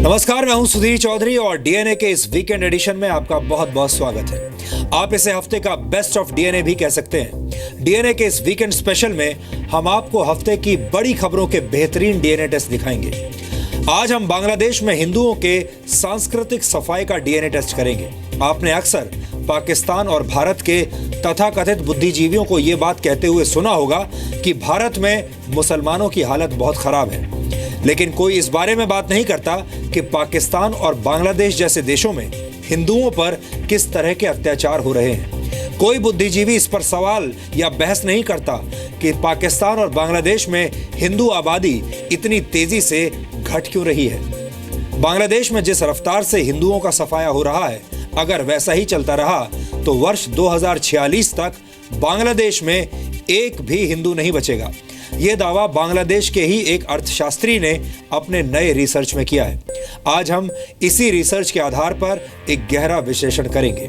नमस्कार, मैं हूं सुधीर चौधरी और डीएनए के इस वीकेंड एडिशन में आपका बहुत बहुत स्वागत है। आप इसे हफ्ते का बेस्ट ऑफ डीएनए भी कह सकते हैं। डीएनए के इस वीकेंड स्पेशल में हम आपको हफ्ते की बड़ी खबरों के बेहतरीन डीएनए टेस्ट दिखाएंगे। आज हम बांग्लादेश में हिंदुओं के सांस्कृतिक सफाई का डीएनए टेस्ट करेंगे। आपने अक्सर पाकिस्तान और भारत के तथाकथित बुद्धिजीवियों को ये बात कहते हुए सुना होगा कि भारत में मुसलमानों की हालत बहुत खराब है, लेकिन कोई इस बारे में बात नहीं करता कि पाकिस्तान और बांग्लादेश जैसे देशों में हिंदुओं पर किस तरह के अत्याचार हो रहे हैं। कोई बुद्धिजीवी इस पर सवाल या बहस नहीं करता कि पाकिस्तान और बांग्लादेश में हिंदू आबादी इतनी तेजी से घट क्यों रही है। बांग्लादेश में जिस रफ्तार से हिंदुओं का सफाया हो रहा है, अगर वैसा ही चलता रहा तो वर्ष 2046 तक बांग्लादेश में एक भी हिंदू नहीं बचेगा। यह दावा बांग्लादेश के ही एक अर्थशास्त्री ने अपने नए रिसर्च में किया है। आज हम इसी रिसर्च के आधार पर एक गहरा विश्लेषण करेंगे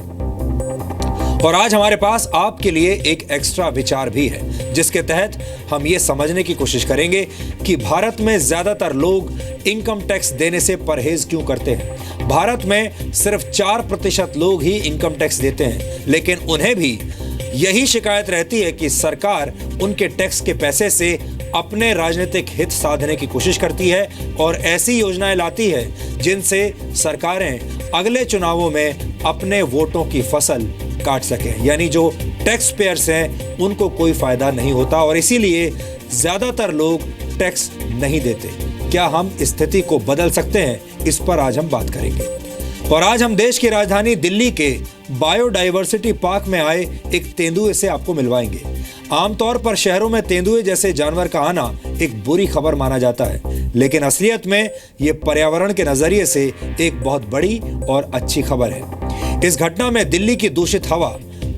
और आज हमारे पास आपके लिए एक एक्स्ट्रा विचार भी है, जिसके तहत हम ये समझने की कोशिश करेंगे कि भारत में ज्यादातर लोग इनकम टैक्स देने से परहेज क्यों करते हैं। भारत में सिर्फ 4% लोग ही इनकम टैक्स देते हैं, लेकिन उन्हें भी यही शिकायत रहती है कि सरकार उनके टैक्स के पैसे से अपने राजनीतिक हित साधने की कोशिश करती है और ऐसी योजनाएं लाती है जिनसे सरकारें अगले चुनावों में अपने वोटों की फसल काट सकें। यानी जो टैक्स पेयर्स हैं उनको कोई फायदा नहीं होता और इसीलिए ज्यादातर लोग टैक्स नहीं देते। क्या हम स्थिति को बदल सकते हैं, इस पर आज हम बात करेंगे। और आज हम देश की राजधानी दिल्ली के बायोडायवर्सिटी पार्क में आए एक तेंदुए से आपको मिलवाएंगे। आमतौर पर शहरों में तेंदुए जैसे जानवर का आना एक बुरी खबर माना जाता है, लेकिन असलियत में ये पर्यावरण के नजरिए से एक बहुत बड़ी और अच्छी खबर है। इस घटना में दिल्ली की दूषित हवा,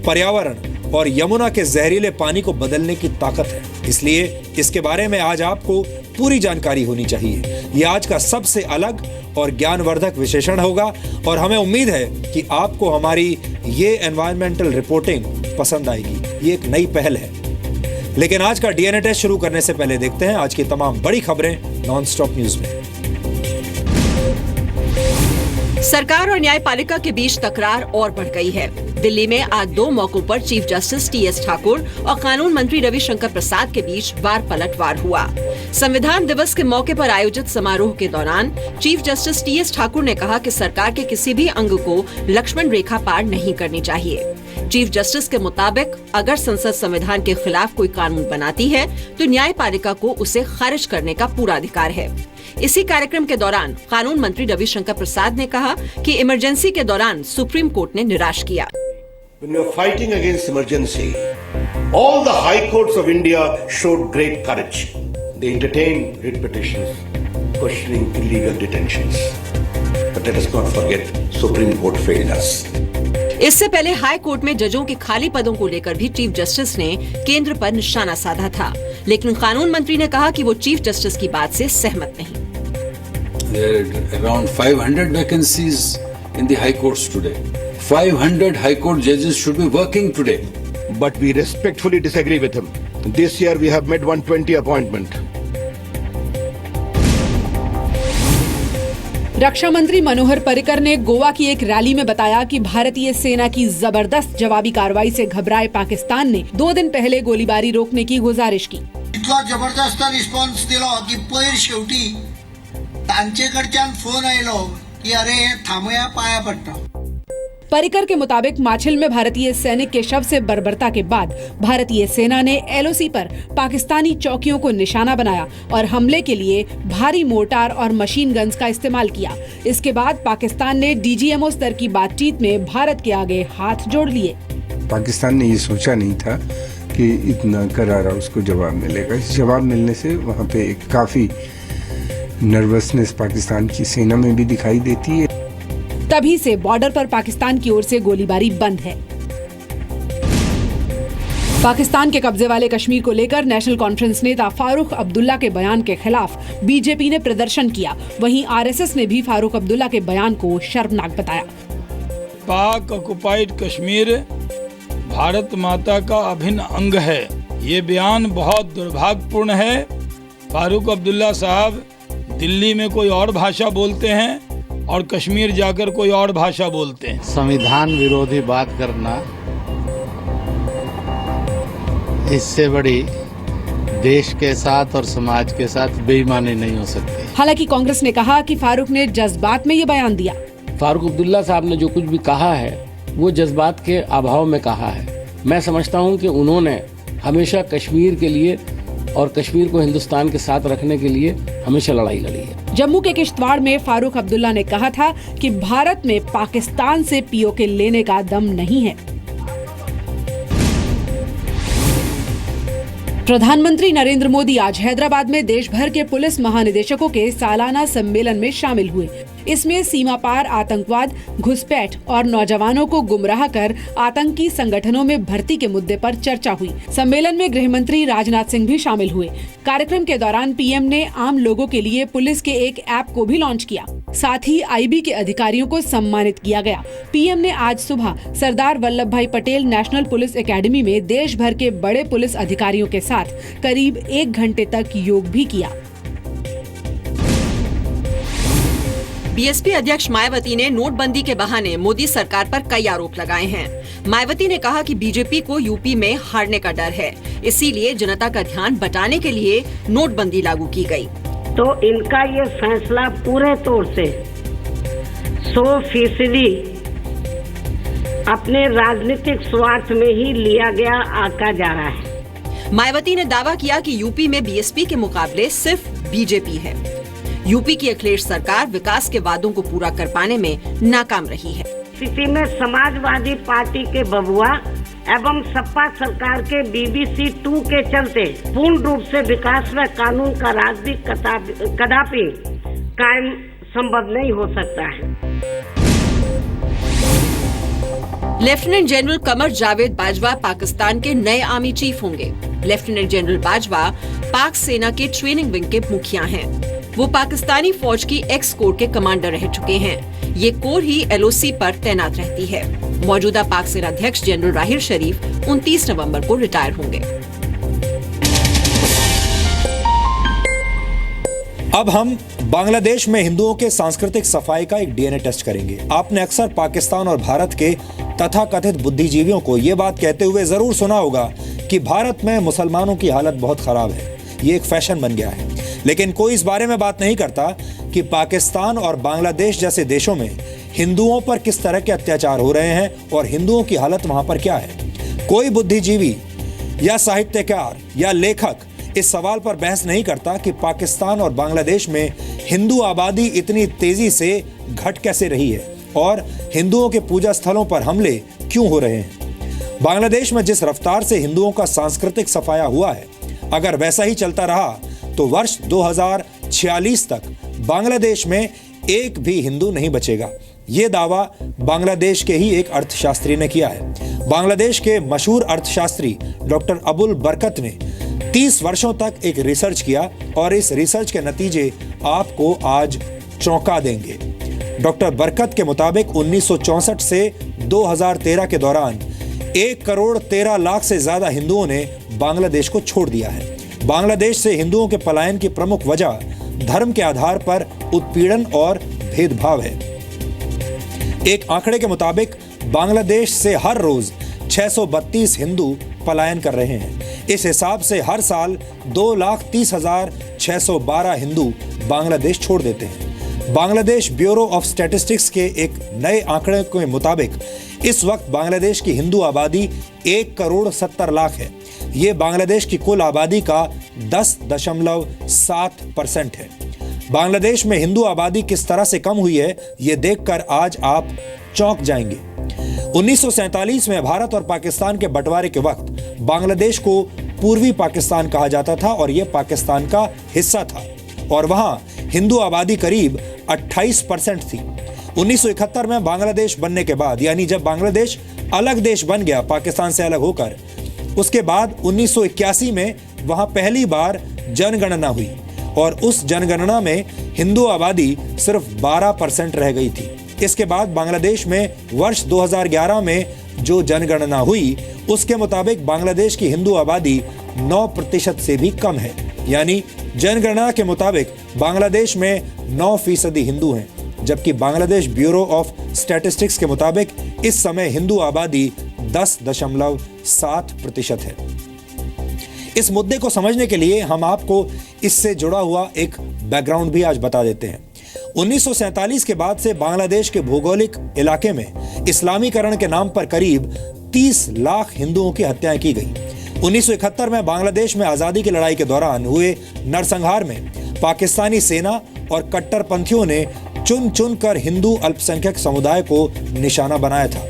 पर्यावरण और यमुना के जहरीले पानी को बदलने की ताकत है, इसलिए इसके बारे में आज आपको पूरी जानकारी होनी चाहिए। यह आज का सबसे अलग और ज्ञानवर्धक विश्लेषण होगा और हमें उम्मीद है कि आपको हमारी ये एनवायरमेंटल रिपोर्टिंग पसंद आएगी। ये एक नई पहल है। लेकिन आज का डीएनए टेस्ट शुरू करने से पहले देखते हैं आज की तमाम बड़ी खबरें नॉनस्टॉप न्यूज में। सरकार और न्यायपालिका के बीच तकरार और बढ़ गई है। दिल्ली में आज दो मौकों पर चीफ जस्टिस टीएस ठाकुर और कानून मंत्री रविशंकर प्रसाद के बीच वार पलटवार हुआ। संविधान दिवस के मौके पर आयोजित समारोह के दौरान चीफ जस्टिस टीएस ठाकुर ने कहा कि सरकार के किसी भी अंग को लक्ष्मण रेखा पार नहीं करनी चाहिए। चीफ जस्टिस के मुताबिक अगर संसद संविधान के खिलाफ कोई कानून बनाती है तो न्यायपालिका को उसे खारिज करने का पूरा अधिकार है। इसी कार्यक्रम के दौरान कानून मंत्री रविशंकर प्रसाद ने कहा कि इमरजेंसी के दौरान सुप्रीम कोर्ट ने निराश किया। When we were fighting against emergency, all the high courts of India showed great courage. They entertained writ petitions, questioning illegal detentions. But let us not forget, Supreme Court failed us. इससे पहले high court में जजों के खाली पदों को लेकर भी चीफ जस्टिस ने केंद्र पर निशाना साधा था, लेकिन कानून मंत्री ने कहा कि वो चीफ जस्टिस की बात से सहमत नहीं। There are around 500 vacancies in the high courts today. 500 high court judges should be working today. But we respectfully disagree with him. This year we have made 120 appointment. रक्षा मंत्री मनोहर पर्रिकर ने गोवा की एक रैली में बताया कि भारतीय सेना की जबरदस्त जवाबी कार्रवाई से घबराए पाकिस्तान ने 2 दिन पहले गोलीबारी रोकने की गुजारिश की। इतका जबरदस्त रिस्पॉन्स दिलो की पयर शेवटी तांचेकडच्यान फोन आयलो की अरे थांबया पाया पडटा। पर्रिकर के मुताबिक माछिल में भारतीय सैनिक के शव से बर्बरता के बाद भारतीय सेना ने एलओसी पर पाकिस्तानी चौकियों को निशाना बनाया और हमले के लिए भारी मोर्टार और मशीन गन्स का इस्तेमाल किया। इसके बाद पाकिस्तान ने डीजीएमओ स्तर की बातचीत में भारत के आगे हाथ जोड़ लिए। पाकिस्तान ने ये सोचा नहीं था कि इतना करारा उसको जवाब मिलेगा। इस जवाब मिलने से वहाँ पे एक काफी नर्वसनेस पाकिस्तान की सेना में भी दिखाई देती है। तभी से बॉर्डर पर पाकिस्तान की ओर से गोलीबारी बंद है। पाकिस्तान के कब्जे वाले कश्मीर को लेकर नेशनल कॉन्फ्रेंस नेता फारूक अब्दुल्ला के बयान के खिलाफ बीजेपी ने प्रदर्शन किया। वहीं आरएसएस ने भी फारूक अब्दुल्ला के बयान को शर्मनाक बताया। पाक ऑक्युपाइड कश्मीर भारत माता का अभिन्न अंग है। ये बयान बहुत दुर्भाग्यपूर्ण है। फारूक अब्दुल्ला साहब दिल्ली में कोई और भाषा बोलते हैं और कश्मीर जाकर कोई और भाषा बोलते हैं। संविधान विरोधी बात करना, इससे बड़ी देश के साथ और समाज के साथ बेईमानी नहीं हो सकती। हालांकि कांग्रेस ने कहा कि फारूक ने जज्बात में ये बयान दिया। फारूक अब्दुल्ला साहब ने जो कुछ भी कहा है वो जज्बात के अभाव में कहा है। मैं समझता हूं कि उन्होंने हमेशा कश्मीर के लिए और कश्मीर को हिंदुस्तान के साथ रखने के लिए हमेशा लड़ाई लड़ी है। जम्मू के किश्तवाड़ में फारूक अब्दुल्ला ने कहा था कि भारत में पाकिस्तान से पीओके लेने का दम नहीं है। प्रधानमंत्री नरेंद्र मोदी आज हैदराबाद में देश भर के पुलिस महानिदेशकों के सालाना सम्मेलन में शामिल हुए। इसमें सीमा पार आतंकवाद, घुसपैठ और नौजवानों को गुमराह कर आतंकी संगठनों में भर्ती के मुद्दे पर चर्चा हुई। सम्मेलन में गृह मंत्री राजनाथ सिंह भी शामिल हुए। कार्यक्रम के दौरान पीएम ने आम लोगों के लिए पुलिस के एक ऐप को भी लॉन्च किया। साथ ही आईबी के अधिकारियों को सम्मानित किया गया। पीएम ने आज सुबह सरदार वल्लभ भाई पटेल नेशनल पुलिस एकेडमी में देश भर के बड़े पुलिस अधिकारियों के साथ करीब 1 घंटे तक योग भी किया। बीएसपी अध्यक्ष मायावती ने नोटबंदी के बहाने मोदी सरकार पर कई आरोप लगाए हैं। मायावती ने कहा कि बीजेपी को यूपी में हारने का डर है, इसीलिए जनता का ध्यान बटाने के लिए नोटबंदी लागू की गई। तो इनका ये फैसला पूरे तौर से 100% अपने राजनीतिक स्वार्थ में ही लिया गया आका जा रहा है। मायावती ने दावा किया कि यूपी में बीएसपी के मुकाबले सिर्फ बीजेपी है। यूपी की अखिलेश सरकार विकास के वादों को पूरा कर पाने में नाकाम रही है। स्थिति में समाजवादी पार्टी के बबुआ एवं सपा सरकार के BBC 2 के चलते पूर्ण रूप से विकास व कानून का राज भी कदापि कायम संभव नहीं हो सकता है। लेफ्टिनेंट जनरल कमर जावेद बाजवा पाकिस्तान के नए आर्मी चीफ होंगे। लेफ्टिनेंट जनरल बाजवा पाक सेना के ट्रेनिंग विंग के मुखिया हैं। वो पाकिस्तानी फौज की एक्स कोर के कमांडर रह चुके हैं। ये कोर ही LOC पर तैनात रहती है। मौजूदा पाक सेना अध्यक्ष जनरल राहिल शरीफ 29 नवंबर को रिटायर होंगे। अब हम बांग्लादेश में हिंदुओं के सांस्कृतिक सफाई का एक DNA टेस्ट करेंगे। आपने अक्सर पाकिस्तान और भारत के तथाकथित बुद्धिजीवियों को ये बात कहते हुए जरूर सुना होगा कि भारत में मुसलमानों की हालत बहुत खराब है। ये एक फैशन बन गया है, लेकिन कोई इस बारे में बात नहीं करता कि पाकिस्तान और बांग्लादेश जैसे देशों में हिंदुओं पर किस तरह के अत्याचार हो रहे हैं और हिंदुओं की हालत वहां पर क्या है। कोई बुद्धिजीवी या साहित्यकार या लेखक इस सवाल पर बहस नहीं करता कि पाकिस्तान और बांग्लादेश में हिंदू आबादी इतनी तेजी से घट कैसे रही है और हिंदुओं के पूजा स्थलों पर हमले क्यों हो रहे हैं। बांग्लादेश में जिस रफ्तार से हिंदुओं का सांस्कृतिक सफाया हुआ है, अगर वैसा ही चलता रहा तो वर्ष 2046 तक बांग्लादेश में एक भी हिंदू नहीं बचेगा। ये दावा बांग्लादेश के ही एक अर्थशास्त्री ने किया है। बांग्लादेश के मशहूर अर्थशास्त्री डॉक्टर अबुल बरकत ने 30 वर्षों तक एक रिसर्च किया और इस रिसर्च के नतीजे आपको आज चौंका देंगे। डॉक्टर बरकत के मुताबिक 1964 से 2013 के दौरान 1,13,00,000 से ज्यादा हिंदुओं ने बांग्लादेश को छोड़ दिया है। बांग्लादेश से हिंदुओं के पलायन की प्रमुख वजह धर्म के आधार पर उत्पीड़न और भेदभाव है। एक आंकड़े के मुताबिक बांग्लादेश से हर रोज 632 हिंदू पलायन कर रहे हैं। इस हिसाब से हर साल 2,30,612 हिंदू बांग्लादेश छोड़ देते हैं। बांग्लादेश ब्यूरो ऑफ स्टैटिस्टिक्स के एक नए आंकड़े के मुताबिक इस वक्त बांग्लादेश की हिंदू आबादी 1,70,00,000 है। ये बांग्लादेश की कुल आबादी का 10.7% है। बांग्लादेश में हिंदू आबादी किस तरह से कम हुई है, ये देखकर आज आप चौंक जाएंगे। 1947 में भारत और पाकिस्तान के बंटवारे के वक्त बांग्लादेश को पूर्वी पाकिस्तान कहा जाता था और यह पाकिस्तान का हिस्सा था और वहां हिंदू आबादी करीब 28% थी। 1971 में बांग्लादेश बनने के बाद, यानी जब बांग्लादेश अलग देश बन गया पाकिस्तान से अलग होकर, उसके बाद 1981 में वहां पहली बार जनगणना हुई और उस जनगणना में हिंदू आबादी सिर्फ 12% रह गई थी। इसके बाद बांग्लादेश में वर्ष 2011 में जो जनगणना हुई उसके मुताबिक बांग्लादेश की हिंदू आबादी 9% से भी कम है। यानी जनगणना के मुताबिक बांग्लादेश में 9% हिंदू हैं, जबकि बांग्लादेश ब्यूरो ऑफ स्टैटिस्टिक्स के मुताबिक इस समय हिंदू आबादी 10.7% है। इस मुद्दे को समझने के लिए हम आपको इससे जुड़ा हुआ एक बैकग्राउंड भी आज बता देते हैं। 1947 के बाद से बांग्लादेश के भौगोलिक इलाके में इस्लामीकरण के नाम पर करीब 30 लाख हिंदुओं की हत्याएं की गई। 1971 में बांग्लादेश में आजादी की लड़ाई के दौरान हुए नरसंहार में पाकिस्तानी सेना और कट्टरपंथियों ने चुन चुन कर हिंदू अल्पसंख्यक समुदाय को निशाना बनाया था।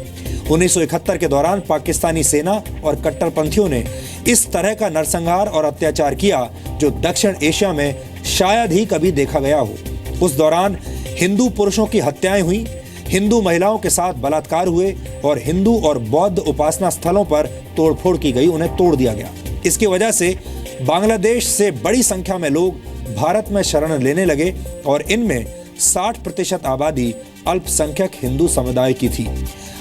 1971 के दौरान पाकिस्तानी सेना और कट्टरपंथियों ने इस तरह का नरसंहार और अत्याचार किया जो दक्षिण एशिया में शायद ही कभी देखा गया हो। उस दौरान हिंदू पुरुषों की हत्याएं हुई, हिंदू महिलाओं के साथ बलात्कार हुए और हिंदू और बौद्ध उपासना स्थलों पर तोड़फोड़ की गई, उन्हें तोड़ दिया गया। इसकी वजह से बांग्लादेश से बड़ी संख्या में लोग भारत में शरण लेने लगे और इनमें 60% आबादी अल्पसंख्यक हिंदू समुदाय की थी।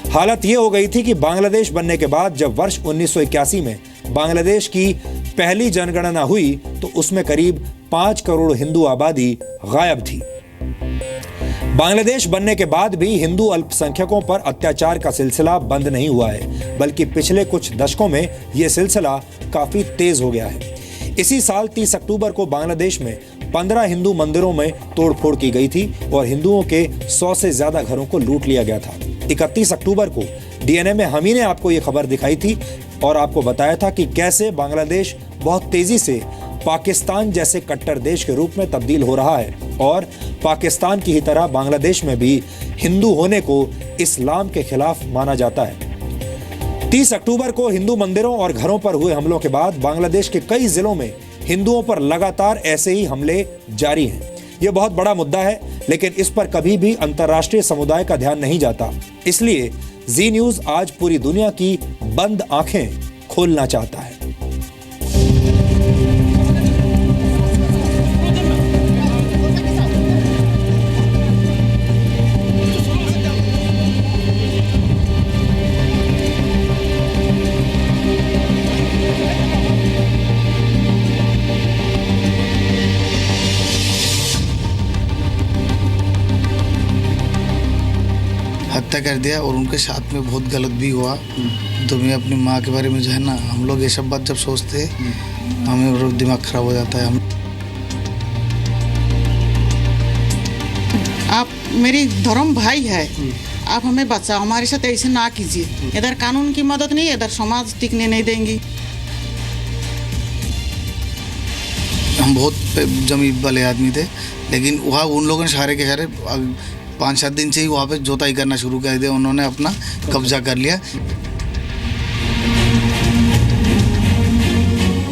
हालत यह हो गई थी कि बांग्लादेश बनने के बाद जब वर्ष 1981 में बांग्लादेश की पहली जनगणना हुई तो उसमें करीब 5 करोड़ हिंदू आबादी गायब थी। बांग्लादेश बनने के बाद भी हिंदू अल्पसंख्यकों पर अत्याचार का सिलसिला बंद नहीं हुआ है, बल्कि पिछले कुछ दशकों में यह सिलसिला काफी तेज हो गया है। इसी साल 30 अक्टूबर को बांग्लादेश में 15 हिंदू मंदिरों में तोड़फोड़ की गई थी और हिंदुओं के 100 से ज्यादा घरों को लूट लिया गया था। 31 अक्टूबर को डीएनए में हम ही ने आपको ये खबर दिखाई थी और आपको बताया था कि कैसे बांग्लादेश बहुत तेजी से पाकिस्तान जैसे कट्टर देश के रूप में तब्दील हो रहा है और पाकिस्तान की ही तरह बांग्लादेश में भी हिंदू होने को इस्लाम के खिलाफ माना जाता है। 30 अक्टूबर को हिंदू मंदिरों और घरों पर हुए हमलों के बाद बांग्लादेश के कई जिलों में हिंदुओं पर लगातार ऐसे ही हमले जारी हैं। यह बहुत बड़ा मुद्दा है, लेकिन इस पर कभी भी अंतर्राष्ट्रीय समुदाय का ध्यान नहीं जाता। इसलिए जी न्यूज आज पूरी दुनिया की बंद आंखें खोलना चाहता है। हत्या कर दिया और उनके साथ में बहुत गलत भी हुआ। तो मैं अपनी माँ के बारे में जो है ना, हम लोग ये सब बात जब सोचते हैं हमें दिमाग खराब हो जाता है। आप मेरी धर्म भाई है, आप हमें बचाओ, हमारे साथ ऐसे ना कीजिए। इधर कानून की मदद नहीं, इधर समाज टिकने नहीं देंगी। हम बहुत जमीन वाले आदमी थे, लेकिन वहाँ उन लोगों ने सारे के सारे 5-7 दिन से ही वहाँ पे जोताई करना शुरू कर दिया। उन्होंने अपना कब्जा कर लिया।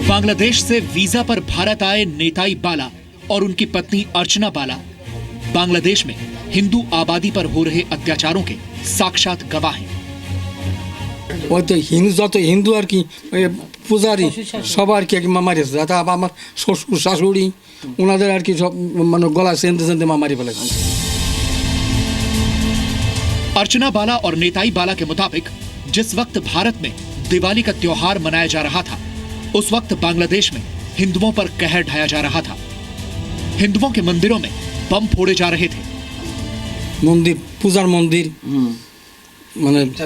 बांग्लादेश से वीजा पर भारत आए नेताई बाला और उनकी पत्नी अर्चना बाला बांग्लादेश में हिंदू आबादी पर हो रहे अत्याचारों के साक्षात गवाह हैं। हिंदू और की পূজারি সবার কি মামারি আছে, যাতে আমার শ্বশুর শাশুড়ি ওনাদের আর কি সব মানে গলা সেনতে সেনতে মামারি ফেলেছে। अर्चना बाला और नेताई बाला के मुताबिक जिस वक्त भारत में दिवाली का त्योहार मनाया जा रहा था, उस वक्त बांग्लादेश में हिंदुओं पर कहर ढाया जा रहा था। हिंदुओं के मंदिरों में बम फोड़े जा रहे थे। मंदिर पूजार मंदिर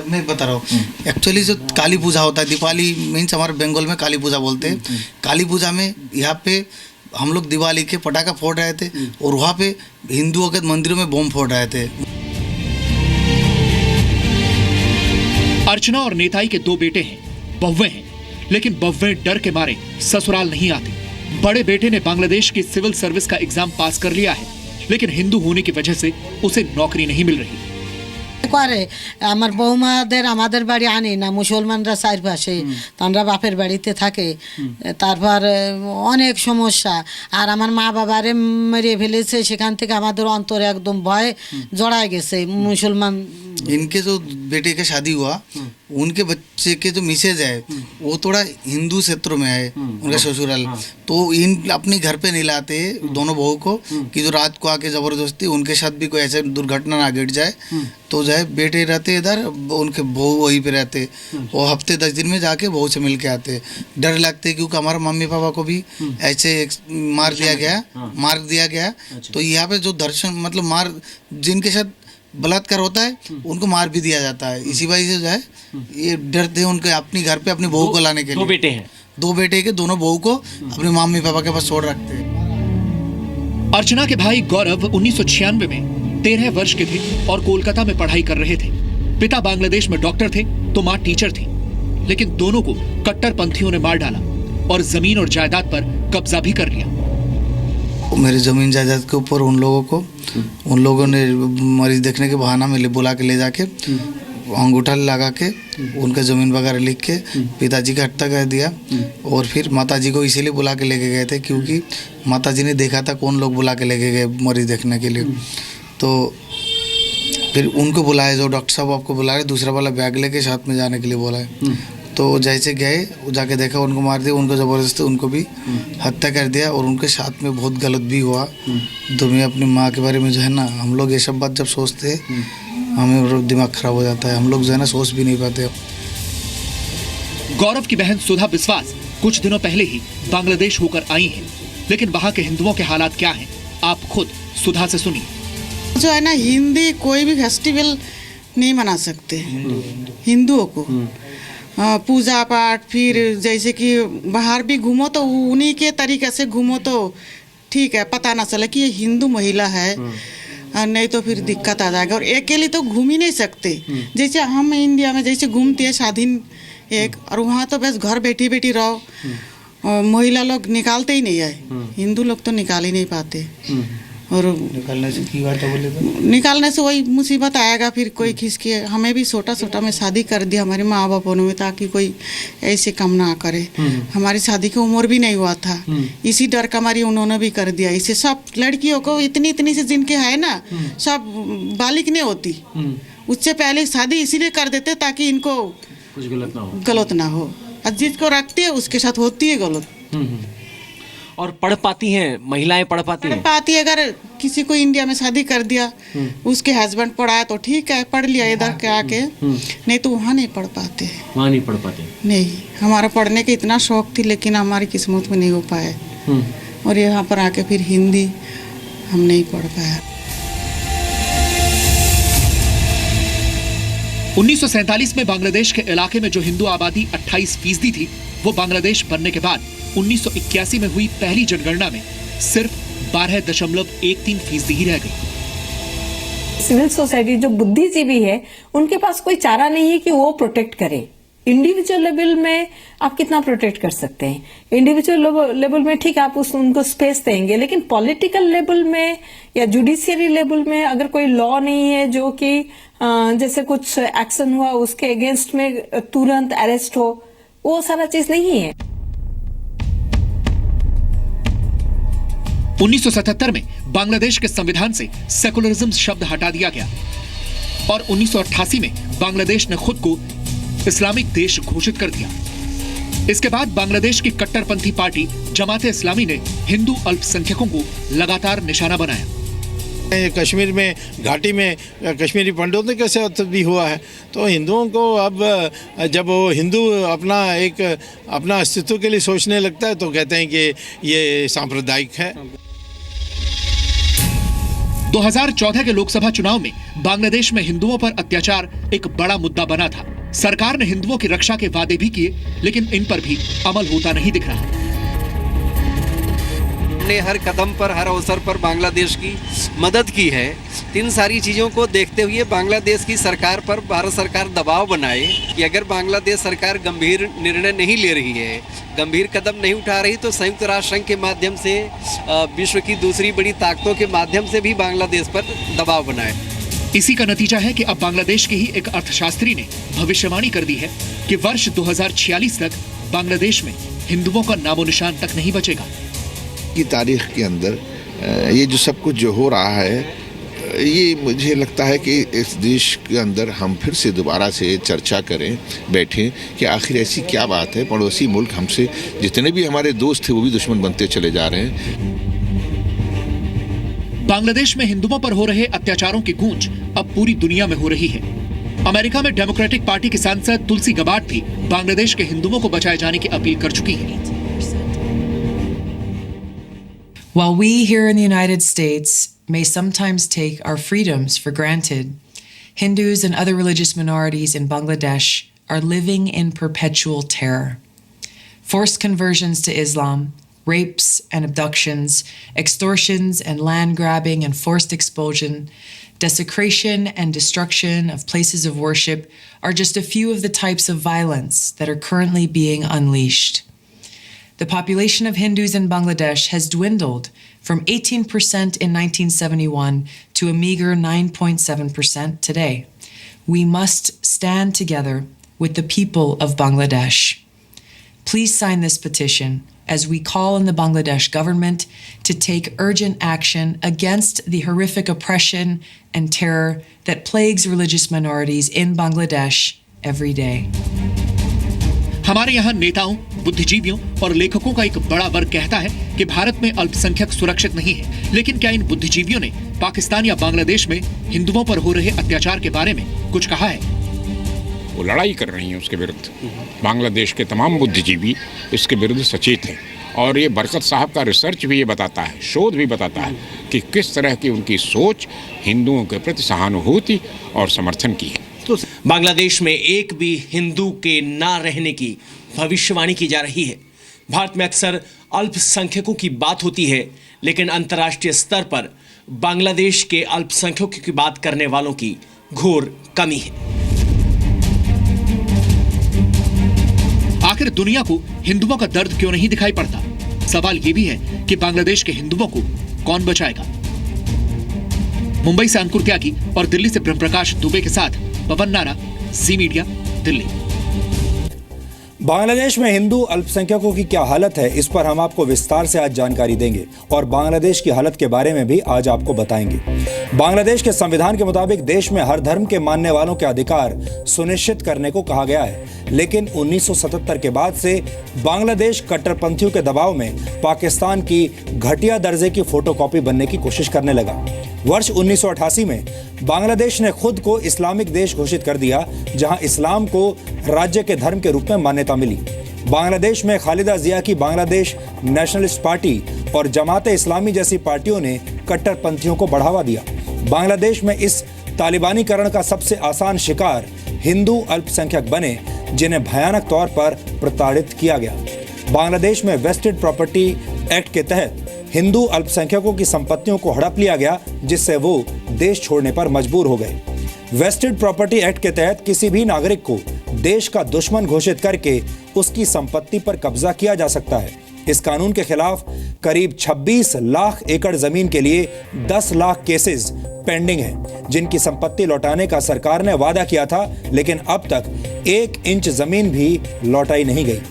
मैं बता रहा हूँ, एक्चुअली जो काली पूजा होता है, दिवाली मीन्स हमारे बंगाल में काली पूजा बोलते हैं। काली पूजा में यहाँ पे हम लोग दिवाली के पटाखा फोड़ रहे थे और वहाँ पे हिंदुओं के मंदिरों में बम फोड़ रहे थे। अर्चना और नेताई के 2 बेटे हैं, बहुए हैं, लेकिन बहुए डर के मारे ससुराल नहीं आते। बड़े बेटे ने बांग्लादेश की सिविल सर्विस का एग्जाम पास कर लिया है, लेकिन हिंदू होने की वजह से उसे नौकरी नहीं मिल रही। করে আমার বৌমাদের আমাদের বাড়ি আনি না, মুসলমানরা চারপাশে, তারা বাপের বাড়িতে থাকে। তারপর অনেক সমস্যা, আর আমার মা বাবারে মেরে ফেলেছে। সেখান থেকে আমাদের অন্তরে একদম ভয় জড়ায় গেছে। মুসলমান इनके जो बेटे का शादी हुआ, उनके बच्चे के जो मिसेज है वो थोड़ा हिंदू क्षेत्रों में है, उनका ससुराल। तो इन अपने घर पे नहीं लाते दोनों बहू को कि जो रात को आके ज़बरदस्ती उनके साथ भी कोई ऐसे दुर्घटना ना घट जाए। तो जो है बेटे रहते इधर, उनके बहू वहीं पे रहते, वो हफ्ते 10 दिन में जाके बहू से मिल के आते। डर लगते क्योंकि हमारे मम्मी पापा को भी ऐसे मार दिया गया। तो यहाँ पे जो दर्शन मतलब मार जिनके साथ बलात्कार होता है उनको मार भी दिया जाता है। इसी वजह से जो है ये डरते हैं उनके अपने घर पे अपनी बहू को लाने के लिए। 2 बेटे हैं, 2 बेटे के दोनों बहू को अपने मम्मी पापा के पास छोड़ रखते हैं। अर्चना के भाई गौरव 1996 में 13 वर्ष के थे और कोलकाता में पढ़ाई कर रहे थे। पिता बांग्लादेश में डॉक्टर थे तो मां टीचर थी, लेकिन दोनों को कट्टरपंथियों ने मार डाला और जमीन और जायदाद पर कब्जा भी कर लिया। मेरी जमीन जायदाद के ऊपर उन लोगों ने मरीज देखने के बहाना में बुला के ले जाके अंगूठा लगा के उनका ज़मीन वगैरह लिख के पिताजी का हत्या कर दिया। और फिर माताजी को इसीलिए बुला के लेके गए थे क्योंकि माताजी ने देखा था कौन लोग बुला के लेके गए मरीज देखने के लिए। तो फिर उनको बुलाया, जो डॉक्टर साहब आपको बुला रहे, दूसरा वाला बैग लेके साथ में जाने के लिए बोला है। तो जैसे गए जाके देखा उनको मार दिया, उनको ज़बरदस्ती उनको भी हत्या कर दिया। और उनके साथ में बहुत गलत भी हुआ। तो मैं अपनी माँ के बारे में जो है ना, हम लोग ये सब बात जब सोचते हैं हमें दिमाग खराब हो जाता है, हम लोग जो है ना सोच भी नहीं पाते। गौरव की बहन सुधा बिस्वास कुछ दिनों पहले ही बांग्लादेश होकर आई हैं, लेकिन वहाँ के हिंदुओं के हालात क्या हैं, आप खुद सुधा से सुनिए। जो है ना, हिंदी कोई भी फेस्टिवल नहीं मना सकते हिंदुओं को। पूजा पाठ, फिर जैसे कि बाहर भी घूमो तो उन्हीं के तरीके से घूमो तो ठीक है, पता ना चले कि ये हिंदू महिला है, नहीं तो फिर दिक्कत आ जाएगा। और अकेले तो घूम ही नहीं सकते। जैसे हम इंडिया में जैसे घूमते हैं स्वाधीन एक, और वहाँ तो बस घर बैठी बैठी रहो। महिला लोग निकालते ही नहीं है, हिंदू लोग तो निकाल ही नहीं पाते। और निकालने से की बात है बोले तो? निकालने से वही मुसीबत आएगा। फिर कोई खिसके, हमें भी छोटा में शादी कर दिया हमारे माँ बापों ने, ताकि कोई ऐसे काम ना करे। हमारी शादी की उम्र भी नहीं हुआ था, इसी डर का मारी उन्होंने भी कर दिया। इसे सब लड़कियों को इतनी से जिनके है ना, सब बालिक नहीं होती, उससे पहले शादी इसीलिए कर देते ताकि इनको कुछ गलत ना हो। और जिसको रखते हैं उसके साथ होती है गलत। और पढ़ पाती हैं महिलाएं, पढ़ पाती हैं? पाती है। अगर किसी को इंडिया में शादी कर दिया, उसके हस्बैंड पढ़ाया तो ठीक है, पढ़ लिया इधर के आके, नहीं तो वहाँ नहीं पढ़ पाते। वहाँ नहीं पढ़ पाते? नहीं, हमारा पढ़ने का इतना शौक थी लेकिन हमारी किस्मत में नहीं हो पाया। और यहाँ पर आके फिर हिंदी हम नहीं पढ़ पाया। 1947 में बांग्लादेश के इलाके में जो हिंदू आबादी 28% थी, वो बांग्लादेश बनने के बाद 1981 में हुई पहली जनगणना में सिर्फ 12.13% ही रह गई। सिविल सोसाइटी जो बुद्धिजीवी है, उनके पास कोई चारा नहीं है कि वो प्रोटेक्ट करे। इंडिविजुअल लेवल में आप कितना प्रोटेक्ट कर सकते हैं? इंडिविजुअल लेवल में ठीक है, आप उनको स्पेस देंगे, लेकिन पॉलिटिकल लेवल में या जुडिशियरी लेवल में अगर कोई लॉ नहीं है जो कि जैसे कुछ एक्शन हुआ उसके अगेंस्ट में तुरंत अरेस्ट हो, वो सारा चीज नहीं है। 1977 में बांग्लादेश के संविधान से सेकुलरिज्म शब्द हटा दिया गया और 1988 में बांग्लादेश ने खुद को इस्लामिक देश घोषित कर दिया। इसके बाद बांग्लादेश की कट्टरपंथी पार्टी जमाते इस्लामी ने हिंदू अल्पसंख्यकों को लगातार निशाना बनाया। कश्मीर में घाटी में कश्मीरी पंडितों के साथ भी हुआ है, तो हिंदुओं को अब जब वो हिंदू अपना अस्तित्व के लिए सोचने लगता है तो कहते हैं कि ये सांप्रदायिक है। 2014 के लोकसभा चुनाव में बांग्लादेश में हिंदुओं पर अत्याचार एक बड़ा मुद्दा बना था। सरकार ने हिंदुओं की रक्षा के वादे भी किए, लेकिन इन पर भी अमल होता नहीं दिख रहा। ने हर कदम पर, हर अवसर पर बांग्लादेश की मदद की है। इन सारी चीज़ों को देखते हुए बांग्लादेश की सरकार पर भारत सरकार दबाव बनाए कि अगर बांग्लादेश सरकार गंभीर निर्णय नहीं ले रही है, गंभीर कदम नहीं उठा रही, तो संयुक्त राष्ट्र संघ के माध्यम से, विश्व की दूसरी बड़ी ताकतों के माध्यम से भी बांग्लादेश पर दबाव बनाए। इसी का नतीजा है कि अब बांग्लादेश के ही एक अर्थशास्त्री ने भविष्यवाणी कर दी है कि वर्ष 2046 तक बांग्लादेश में हिंदुओं का नामो निशान तक नहीं बचेगा। की तारीख के अंदर ये जो सब कुछ जो हो रहा है, ये मुझे लगता है कि इस देश के अंदर हम फिर से दोबारा से चर्चा करें, बैठें कि आखिर ऐसी क्या बात है। पड़ोसी मुल्क हमसे, जितने भी हमारे दोस्त थे वो भी दुश्मन बनते चले जा रहे हैं। बांग्लादेश में हिंदुओं पर हो रहे अत्याचारों की गूंज अब पूरी दुनिया में हो रही है। अमेरिका में डेमोक्रेटिक पार्टी की सांसद तुलसी गबार्ड भी बांग्लादेश के हिंदुओं को बचाए जाने की अपील कर चुकी हैं। While we here in the United States may sometimes take our freedoms for granted, Hindus and other religious minorities in Bangladesh are living in perpetual terror. Forced conversions to Islam, rapes and abductions, extortions and land grabbing and forced expulsion, desecration and destruction of places of worship are just a few of the types of violence that are currently being unleashed. The population of Hindus in Bangladesh has dwindled from 18% in 1971 to a meager 9.7% today. We must stand together with the people of Bangladesh. Please sign this petition as we call on the Bangladesh government to take urgent action against the horrific oppression and terror that plagues religious minorities in Bangladesh every day. हमारे यहाँ नेताओं, बुद्धिजीवियों और लेखकों का एक बड़ा वर्ग कहता है कि भारत में अल्पसंख्यक सुरक्षित नहीं है। लेकिन क्या इन बुद्धिजीवियों ने पाकिस्तान या बांग्लादेश में हिंदुओं पर हो रहे अत्याचार के बारे में कुछ कहा है? वो लड़ाई कर रही हैं उसके विरुद्ध। बांग्लादेश के तमाम बुद्धिजीवी इसके विरुद्ध सचेत हैं और ये बरकत साहब का रिसर्च भी ये बताता है, शोध भी बताता है कि किस तरह की उनकी सोच हिंदुओं के प्रति सहानुभूति और समर्थन की है। तो बांग्लादेश में एक भी हिंदू के ना रहने की भविष्यवाणी की जा रही है। भारत में अक्सर अल्पसंख्यकों की बात होती है, लेकिन अंतर्राष्ट्रीय स्तर पर बांग्लादेश के अल्पसंख्यकों की बात करने वालों की घोर कमी है। आखिर दुनिया को हिंदुओं का दर्द क्यों नहीं दिखाई पड़ता? सवाल ये भी है कि बांग्लादेश के हिंदुओं को कौन बचाएगा? मुंबई से अंकुर त्यागी और दिल्ली से ब्रह्मप्रकाश दुबे के साथ पवन नारा, जी मीडिया, दिल्ली। बांग्लादेश में हिंदू अल्पसंख्यकों की क्या हालत है, इस पर हम आपको विस्तार से आज जानकारी देंगे और बांग्लादेश की हालत के बारे में भी आज आपको बताएंगे। बांग्लादेश के संविधान के मुताबिक देश में हर धर्म के मानने वालों के अधिकार सुनिश्चित करने को कहा गया है, लेकिन 1977 के बाद से बांग्लादेश कट्टरपंथियों के दबाव में पाकिस्तान की घटिया दर्जे की फोटोकॉपी बनने की कोशिश करने लगा। वर्ष 1988 में बांग्लादेश ने खुद को इस्लामिक देश घोषित कर दिया, जहां इस्लाम को राज्य के धर्म के रूप में मान्यता मिली। बांग्लादेश में खालिदा जिया की बांग्लादेश नेशनलिस्ट पार्टी और जमात इस्लामी जैसी पार्टियों ने कट्टरपंथियों को बढ़ावा दिया। बांग्लादेश में इस तालिबानीकरण का सबसे आसान शिकार हिंदू अल्पसंख्यक बने, जिन्हें भयानक तौर पर प्रताड़ित किया गया। बांग्लादेश में वेस्टेड प्रॉपर्टी एक्ट के तहत हिंदू अल्पसंख्यकों की संपत्तियों को हड़प लिया गया, जिससे वो देश छोड़ने पर मजबूर हो गए। वेस्टेड प्रॉपर्टी एक्ट के तहत किसी भी नागरिक को देश का दुश्मन घोषित करके उसकी संपत्ति पर कब्जा किया जा सकता है। इस कानून के खिलाफ करीब 26 लाख एकड़ जमीन के लिए 10 लाख केसेस पेंडिंग हैं, जिनकी संपत्ति लौटाने का सरकार ने वादा किया था, लेकिन अब तक 1 इंच जमीन भी लौटाई नहीं गई।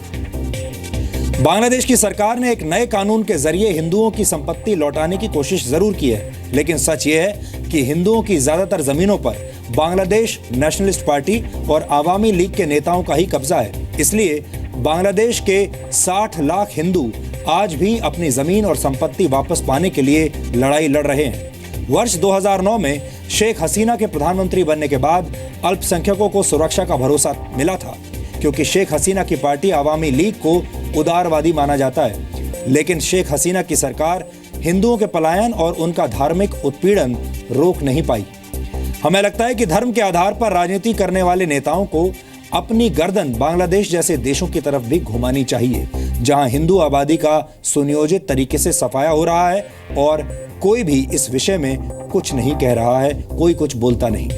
बांग्लादेश की सरकार ने एक नए कानून के जरिए हिंदुओं की संपत्ति लौटाने की कोशिश जरूर की है, लेकिन सच ये है कि हिंदुओं की ज्यादातर जमीनों पर बांग्लादेश नेशनलिस्ट पार्टी और आवामी लीग के नेताओं का ही कब्जा है। इसलिए बांग्लादेश के 60 लाख हिंदू आज भी अपनी जमीन और संपत्ति वापस पाने के लिए लड़ाई लड़ रहे हैं। वर्ष 2009 में शेख हसीना के प्रधानमंत्री बनने के बाद अल्पसंख्यकों को सुरक्षा का भरोसा मिला था, क्योंकि शेख हसीना की पार्टी आवामी लीग को उदारवादी माना जाता है। लेकिन शेख हसीना की सरकार हिंदुओं के पलायन और उनका धार्मिक उत्पीड़न रोक नहीं पाई। हमें लगता है कि धर्म के आधार पर राजनीति करने वाले नेताओं को अपनी गर्दन बांग्लादेश जैसे देशों की तरफ भी घुमानी चाहिए, जहां हिंदू आबादी का सुनियोजित तरीके से सफाया हो रहा है और कोई भी इस विषय में कुछ नहीं कह रहा है, कोई कुछ बोलता नहीं।